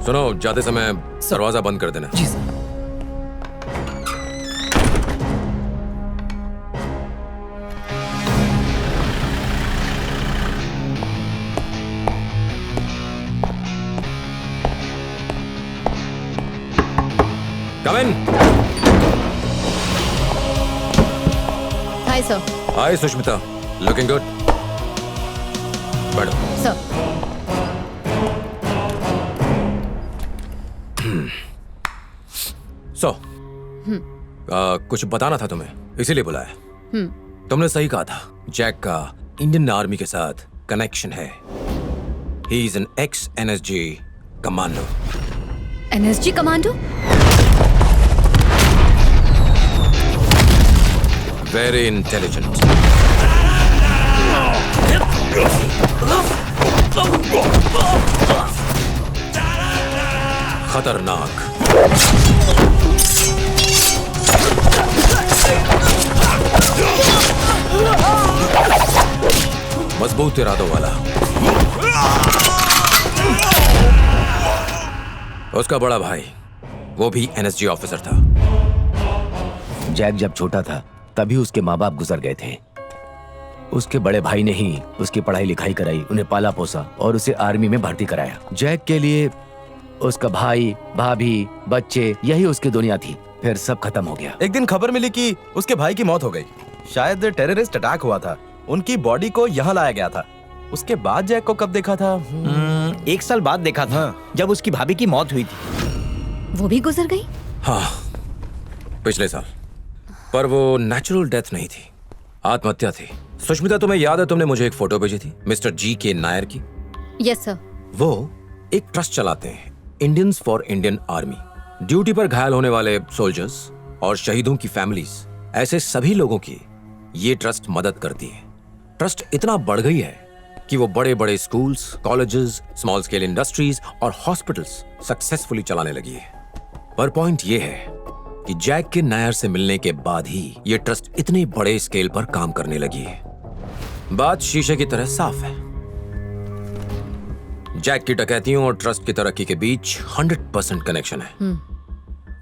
सुनो, जाते समय दरवाजा बंद कर देना। जी sir. Come in. Hi sir. Hi Sushmita, looking good. बैठो। सर। कुछ बताना था तुम्हें, इसीलिए बुलाया। तुमने सही कहा था, जैक का इंडियन आर्मी के साथ कनेक्शन है। He is an x NSG commando. NSG commando? Very intelligent. खतरनाक। मजबूत इरादों वाला। उसका बड़ा भाई, वो भी एनएसजी ऑफिसर था। जैक जब छोटा था तभी उसके माँ बाप गुजर गए थे। उसके बड़े भाई ने ही उसकी पढ़ाई लिखाई कराई, उन्हें पाला पोसा और उसे आर्मी में भर्ती कराया। जैक के लिए उसका भाई, भाभी, बच्चे यही उसकी दुनिया थी। फिर सब खत्म हो गया। एक दिन खबर मिली कि उसके भाई की मौत हो गई। शायद टेररिस्ट अटैक हुआ था। उनकी बॉडी को यहाँ लाया गया था। उसके बाद जैक को कब देखा था? 1 साल बाद देखा था, जब उसकी भाभी की मौत हुई थी। वो भी गुजर गई? हाँ, पिछले साल। पर वो नेचुरल डेथ नहीं थी, आत्महत्या थी। सुष्मिता, तुम्हें याद है तुमने मुझे एक फोटो भेजी थी मिस्टर जी के नायर की? Yes sir. वो एक ट्रस्ट चलाते हैं, Indians for Indian army. Duty पर घायल होने वाले सोल्जर्स और शहीदों की फैमिलीज, ऐसे सभी लोगों की ये ट्रस्ट मदद करती है। ट्रस्ट इतना बढ़ गई है कि वो बड़े बड़े schools, colleges, small scale industries और हॉस्पिटल्स सक्सेसफुली चलाने लगी है। पर पॉइंट ये है कि जैक के नायर से मिलने के बाद ही ये ट्रस्ट इतने बड़े स्केल पर काम करने लगी है। बात शीशे की तरह साफ है। जैक की डकैतियों और ट्रस्ट की तरक्की के बीच 100% कनेक्शन है।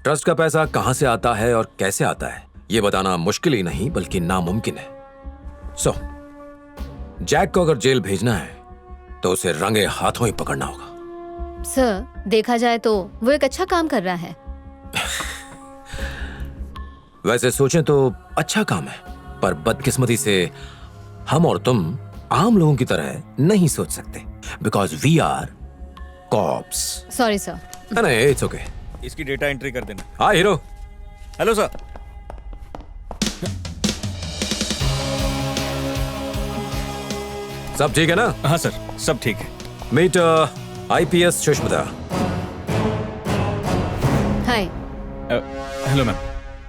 ट्रस्ट का पैसा कहां से आता है और कैसे आता है, यह बताना मुश्किल ही नहीं बल्कि नामुमकिन है। सो जैक को अगर जेल भेजना है तो उसे रंगे हाथों ही पकड़ना होगा। सर, देखा जाए तो वो एक अच्छा काम कर रहा है। वैसे सोचें तो अच्छा काम है, पर बदकिस्मती से हम और तुम आम लोगों की तरह नहीं सोच सकते, because we are cops. Sorry sir. नहीं, इट्स ओके। इसकी डेटा एंट्री कर देना। हाँ हीरो। Hello sir. सब ठीक है ना? हाँ सर, सब ठीक है। Meet IPS Sushmita. Hi. Hello ma'am.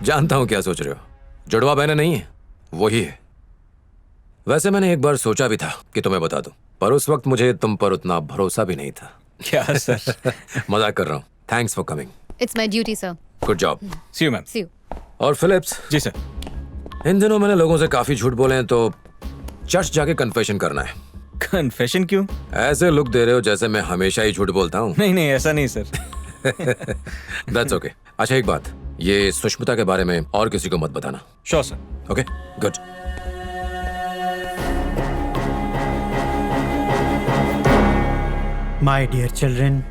जानता हूं क्या सोच रहे हो, जुड़वा बहने नहीं है, वही है। वैसे मैंने एक बार सोचा भी था कि तुम्हें बता दूं, पर उस वक्त मुझे तुम पर उतना भरोसा भी नहीं था। क्या सर? मजाक कर रहा हूं। Thanks for coming. It's my duty sir. Good job. See you ma'am. See you. और फिलिप्स? जी सर। इन दिनों मैंने लोगों से काफी झूठ बोले हैं, तो चर्च जाके कन्फेशन करना है। कन्फेशन क्यों? ऐसे लुक दे रहे हो जैसे मैं हमेशा ही झूठ बोलता हूँ। नहीं नहीं, ऐसा नहीं सर। That's okay. अच्छा एक बात, ये सुष्मिता के बारे में और किसी को मत बताना। Sure sir. Okay, good. My dear children,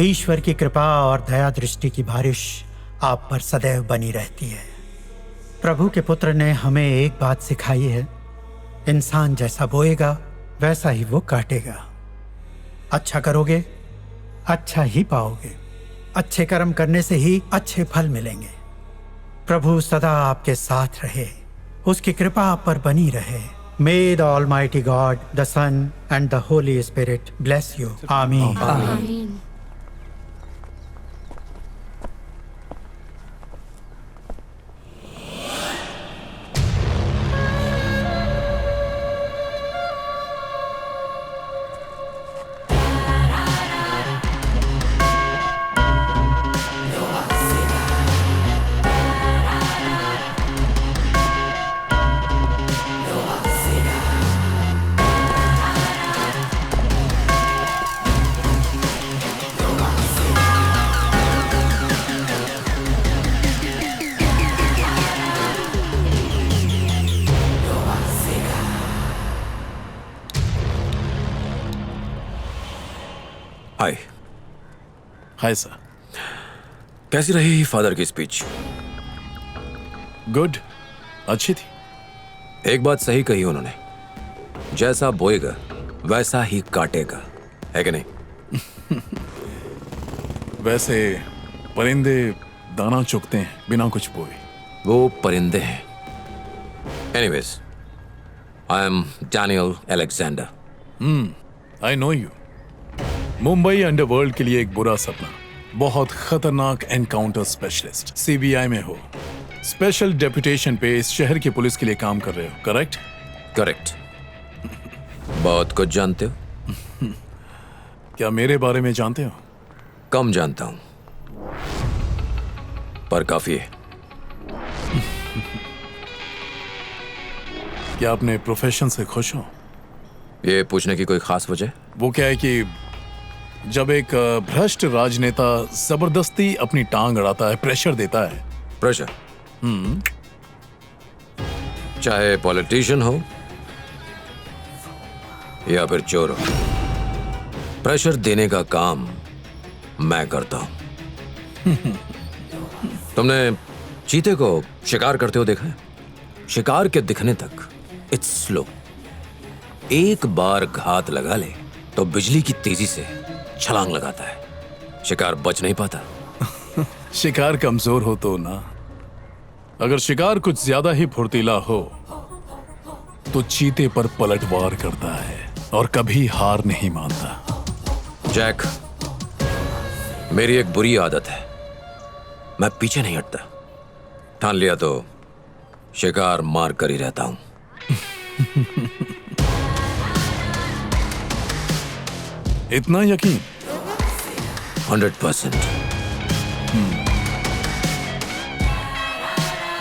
ईश्वर की कृपा और दया दृष्टि की बारिश आप पर सदैव बनी रहती है। प्रभु के पुत्र ने हमें एक बात सिखाई है, इंसान जैसा बोएगा वैसा ही वो काटेगा। अच्छा करोगे, अच्छा ही पाओगे। अच्छे कर्म करने से ही अच्छे फल मिलेंगे। प्रभु सदा आपके साथ रहे, उसकी कृपा आप पर बनी रहे। May the Almighty God, the Son and the Holy Spirit bless you. Amen. आमीन। Hi sir. कैसी रही फादर की स्पीच? गुड, अच्छी थी। एक बात सही कही उन्होंने, जैसा बोएगा वैसा ही काटेगा, है कि नहीं? वैसे परिंदे दाना चुगते हैं बिना कुछ बोए। वो परिंदे हैं। Anyways, I am Daniel Alexander. I know you. Mumbai underworld के लिए एक बुरा सपना, बहुत खतरनाक एनकाउंटर स्पेशलिस्ट, सीबीआई में हो, स्पेशल डेपुटेशन पे इस शहर की पुलिस के लिए काम कर रहे हो, करेक्ट? करेक्ट। बहुत कुछ जानते हो। क्या मेरे बारे में जानते हो? कम जानता हूं, पर काफी है। क्या अपने प्रोफेशन से खुश हो? ये पूछने की कोई खास वजह? वो क्या है कि जब एक भ्रष्ट राजनेता जबरदस्ती अपनी टांग अड़ाता है, प्रेशर देता है। प्रेशर? चाहे पॉलिटिशियन हो या फिर चोर हो, प्रेशर देने का काम मैं करता हूं। तुमने चीते को शिकार करते हो देखा है? शिकार के दिखने तक इट्स स्लो। एक बार घात लगा ले तो बिजली की तेजी से छलांग लगाता है, शिकार बच नहीं पाता। शिकार कमजोर हो तो ना, अगर शिकार कुछ ज्यादा ही फुर्तीला हो तो चीते पर पलटवार करता है और कभी हार नहीं मानता। जैक, मेरी एक बुरी आदत है, मैं पीछे नहीं हटता। ठान लिया तो शिकार मार कर ही रहता हूं। इतना यकीन? 100%।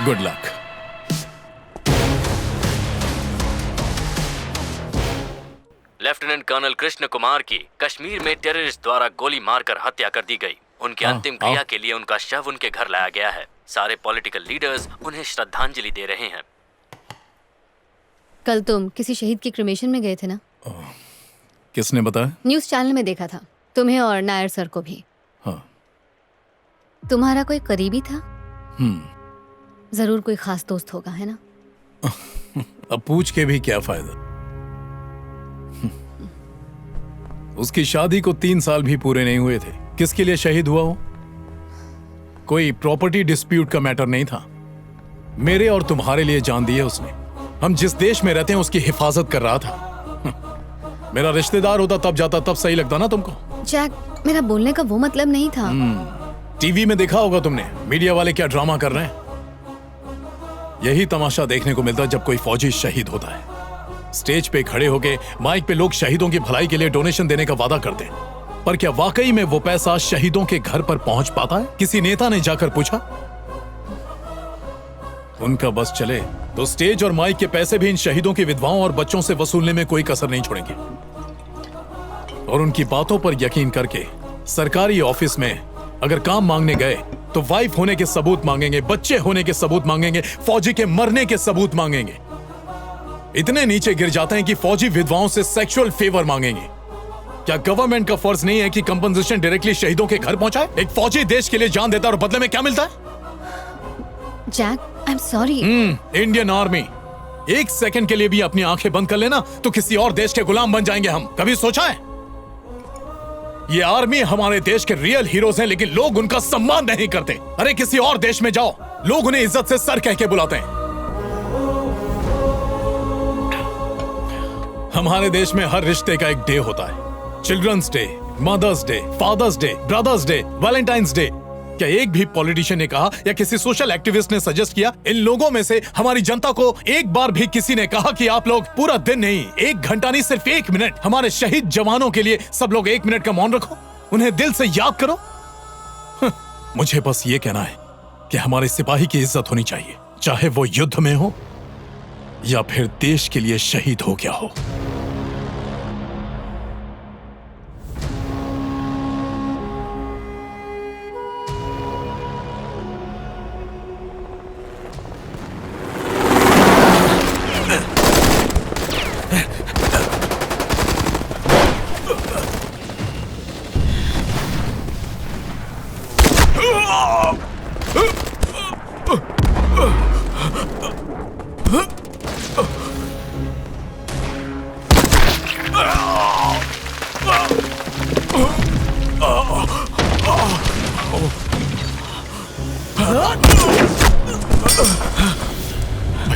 Good luck. Lieutenant colonel Krishna Kumar की कश्मीर में टेररिस्ट द्वारा गोली मारकर हत्या कर दी गई। उनकी अंतिम क्रिया के लिए उनका शव उनके घर लाया गया है। सारे पॉलिटिकल लीडर्स उन्हें श्रद्धांजलि दे रहे हैं। कल तुम किसी शहीद के क्रिमेशन में गए थे ना? किसने बताया? न्यूज़ चैनल में देखा था, तुम्हें और नायर सर को भी। हाँ। तुम्हारा कोई करीबी था? जरूर कोई खास दोस्त होगा, है ना? अब पूछ के भी क्या फायदा? उसकी शादी को 3 साल भी पूरे नहीं हुए थे। किसके लिए शहीद हुआ हो? कोई प्रॉपर्टी डिस्प्यूट का मैटर नहीं था। मेरे और तुम्हारे लिए जान दी है उसने। हम जिस देश में रहते हैं उसकी हिफाजत कर रहा था। मेरा रिश्तेदार होता तब जाता, तब सही लगता ना तुमको? जैक, मेरा बोलने का वो मतलब नहीं था। टीवी में देखा होगा तुमने, मीडिया वाले क्या ड्रामा कर रहे हैं। यही तमाशा देखने को मिलता जब कोई फौजी शहीद होता है। स्टेज पे खड़े होके माइक पे लोग शहीदों की भलाई के लिए डोनेशन देने का वादा करते हैं, पर क्या वाकई में वो पैसा शहीदों के घर पर पहुंच पाता है? किसी नेता ने जाकर पूछा? उनका बस चले तो स्टेज और माइक के पैसे भी इन शहीदों की विधवाओं और बच्चों से वसूलने में कोई कसर नहीं छोड़ेंगे। और उनकी बातों पर यकीन करके सरकारी ऑफिस में अगर काम मांगने गए तो वाइफ होने के सबूत मांगेंगे, बच्चे होने के सबूत मांगेंगे, फौजी के मरने के सबूत मांगेंगे। इतने नीचे गिर जाते हैं कि फौजी विधवाओं से सेक्सुअल फेवर मांगेंगे। क्या गवर्नमेंट का फर्ज नहीं है कि कंपनसेशन डायरेक्टली शहीदों के घर पहुंचाए? एक फौजी देश के लिए जान देता है और बदले में क्या मिलता है? Jack, I am sorry. Indian army, एक सेकंड के लिए भी अपनी आंखें बंद कर लेना तो किसी और देश के गुलाम बन जाएंगे हम। कभी सोचा है? ये आर्मी हमारे देश के रियल हीरोज हैं, लेकिन लोग उनका सम्मान नहीं करते। अरे किसी और देश में जाओ, लोग उन्हें इज्जत से सर कह के बुलाते हैं। हमारे देश में हर रिश्ते का एक डे होता है। Children's day, mother's day, father's day, brother's day, valentine's day. क्या एक भी पॉलिटिशियन ने कहा या किसी सोशल एक्टिविस्ट ने सजेस्ट किया, इन लोगों में से हमारी जनता को एक बार भी किसी ने कहा कि आप लोग पूरा दिन नहीं, 1 घंटा नहीं, सिर्फ 1 मिनट हमारे शहीद जवानों के लिए सब लोग 1 मिनट का मौन रखो, उन्हें दिल से याद करो? मुझे बस ये कहना है कि हमारे सिपाही की इज्जत होनी चाहिए, चाहे वो युद्ध में हो या फिर देश के लिए शहीद हो गया हो।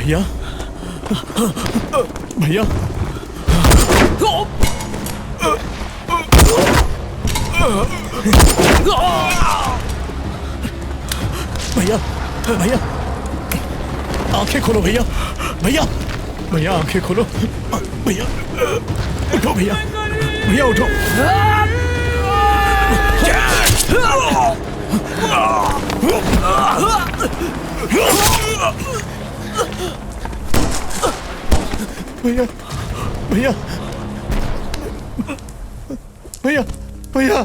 भैया भैया भैया भैया आंखें खोलो भैया भैया भैया आंखें खोलो भैया उठो भैया भैया उठो भैया भैया भैया भैया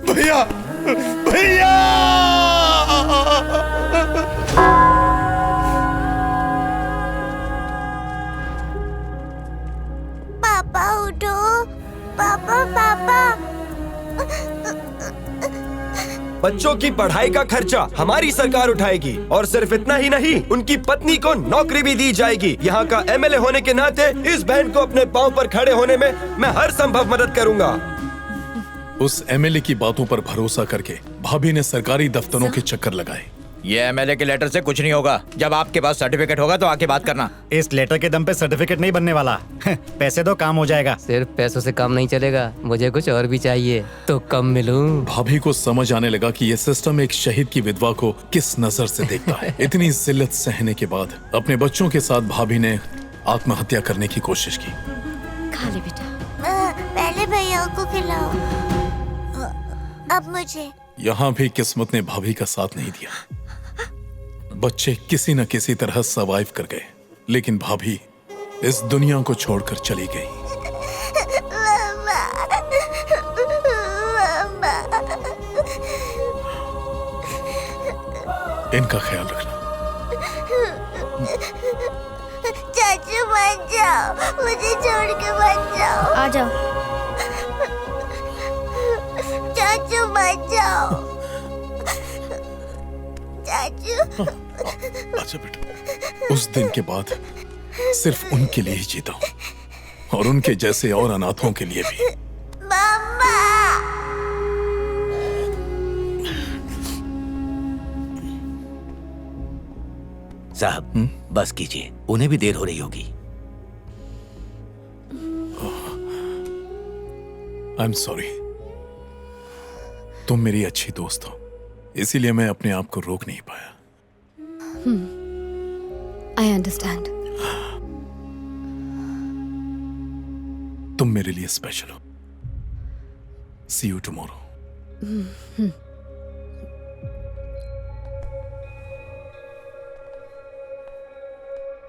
भैया भैया पापा उठो, पापा पापा। बच्चों की पढ़ाई का खर्चा हमारी सरकार उठाएगी और सिर्फ इतना ही नहीं, उनकी पत्नी को नौकरी भी दी जाएगी। यहाँ का एमएलए होने के नाते इस बहन को अपने पांव पर खड़े होने में मैं हर संभव मदद करूँगा। उस एमएलए की बातों पर भरोसा करके भाभी ने सरकारी दफ्तरों के चक्कर लगाए। ये एमएलए के लेटर से कुछ नहीं होगा। जब आपके पास सर्टिफिकेट होगा तो आके बात करना। इस लेटर के दम पे सर्टिफिकेट नहीं बनने वाला। पैसे दो, काम हो जाएगा। सिर्फ पैसों से काम नहीं चलेगा, मुझे कुछ और भी चाहिए। तो कम मिलूं? भाभी को समझ आने लगा कि ये सिस्टम एक शहीद की विधवा को किस नजर से देखता है। इतनी जिल्लत सहने के बाद अपने बच्चों के साथ भाभी ने आत्महत्या करने की कोशिश की। खा ले बेटा। पहले भैया को खिलाओ, अब मुझे। यहाँ भी किस्मत ने भाभी का साथ नहीं दिया। बच्चे किसी न किसी तरह सरवाइव कर गए, लेकिन भाभी इस दुनिया को छोड़कर चली गई। इनका ख्याल रखना। चाचू मत जाओ, मुझे छोड़ के मत जाओ। आ जाओ। चाचू मत जाओ। चाचू। अच्छा बेटा, उस दिन के बाद सिर्फ उनके लिए ही जीता हूं और उनके जैसे और अनाथों के लिए भी। मामा। साहब बस कीजिए, उन्हें भी देर हो रही होगी। आई एम सॉरी। तुम मेरी अच्छी दोस्त हो, इसीलिए मैं अपने आप को रोक नहीं पाया। I understand. तुम मेरे लिए स्पेशल हो। सी यू टुमारो।